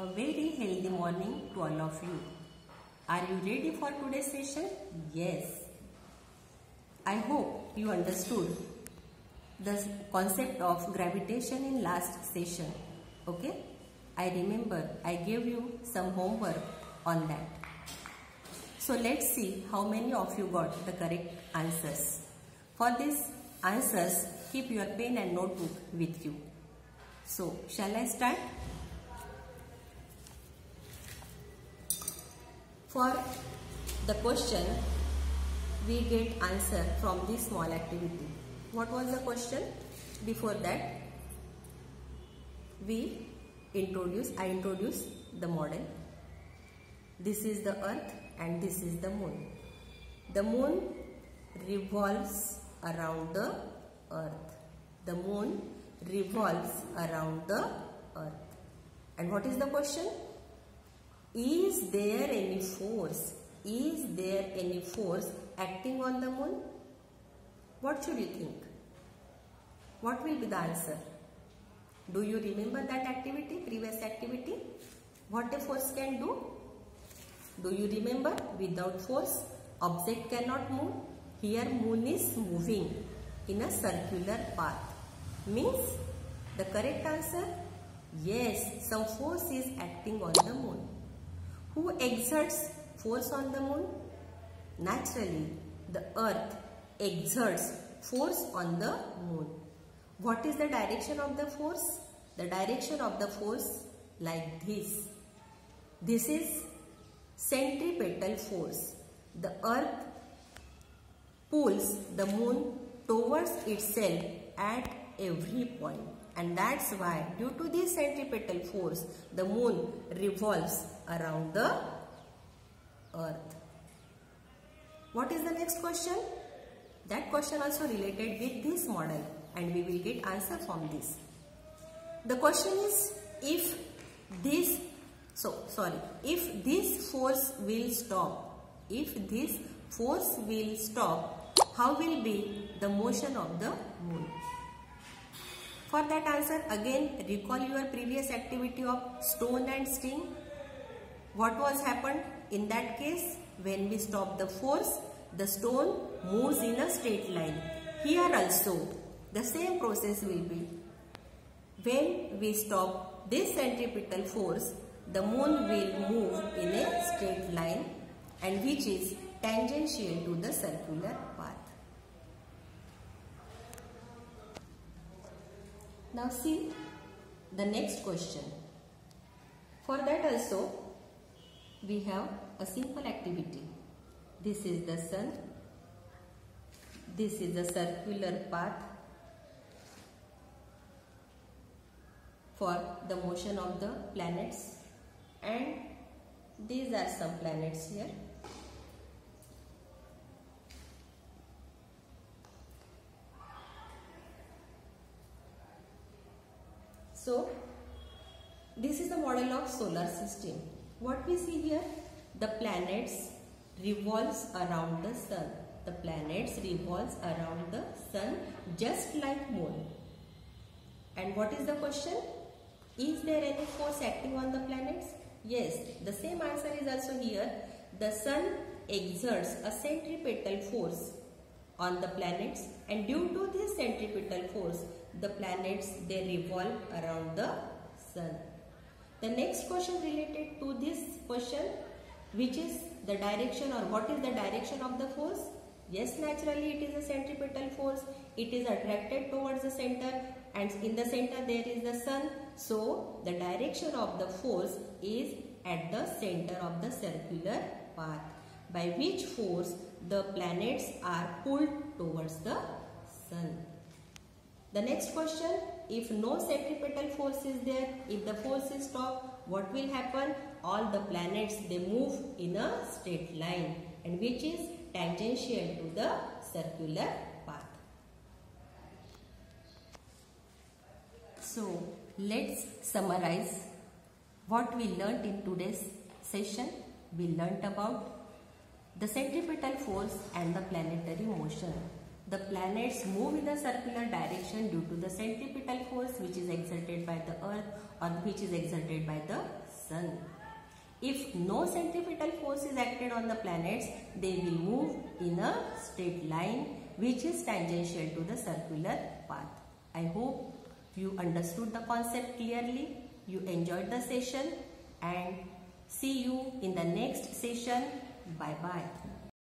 A very healthy morning to all of you. Are you ready for today's session? Yes. I hope you understood the concept of gravitation in last session. Okay? I remember I gave you some homework on that. So let's see how many of you got the correct answers. For these answers, keep your pen and notebook with you. So, shall I start? For the question, we get answer from this small activity. What was the question? Before that, I introduce the model. This is the earth and this is the moon. The moon revolves around the earth. The moon revolves around the earth. And what is the question? Is there any force? Is there any force acting on the moon? What should you think? What will be the answer? Do you remember that activity, previous activity? What a force can do? Do you remember? Without force, object cannot move. Here moon is moving in a circular path. Means the correct answer? Yes, some force is acting on the moon. Who exerts force on the moon? Naturally, the earth exerts force on the moon. What is the direction of the force? The direction of the force like this. This is centripetal force. The earth pulls the moon towards itself at every point. And that's why, due to this centripetal force, the moon revolves around the earth. What is the next question? That question also related with this model, and we will get answer from this. The question is, if this force will stop, how will be the motion of the moon? For that answer, again recall your previous activity of stone and string. What was happened in that case? When we stop the force, the stone moves in a straight line. Here also, the same process will be. When we stop this centripetal force, the moon will move in a straight line, and which is tangential to the circular path. Now see the next question. For that also, we have a simple activity. This is the sun. This is the circular path for the motion of the planets, and these are some planets here. So, this is the model of solar system. What we see here, the planets revolves around the sun. The planets revolves around the sun just like moon. And what is the question? Is there any force acting on the planets? Yes, the same answer is also here. The sun exerts a centripetal force on the planets, and due to this centripetal force, the planets, they revolve around the sun. The next question related to this question, which is the direction, or what is the direction of the force? Yes, naturally it is a centripetal force. It is attracted towards the center, and in the center there is the sun. So the direction of the force is at the center of the circular path, by which force the planets are pulled towards the sun. The next question, if no centripetal force is there, if the force is stopped, what will happen? All the planets, they move in a straight line, and which is tangential to the circular path. So, let's summarize what we learnt in today's session. We learnt about the centripetal force and the planetary motion. The planets move in a circular direction due to the centripetal force which is exerted by the earth or which is exerted by the sun. If no centripetal force is acted on the planets, they will move in a straight line which is tangential to the circular path. I hope you understood the concept clearly, you enjoyed the session, and see you in the next session. Bye bye.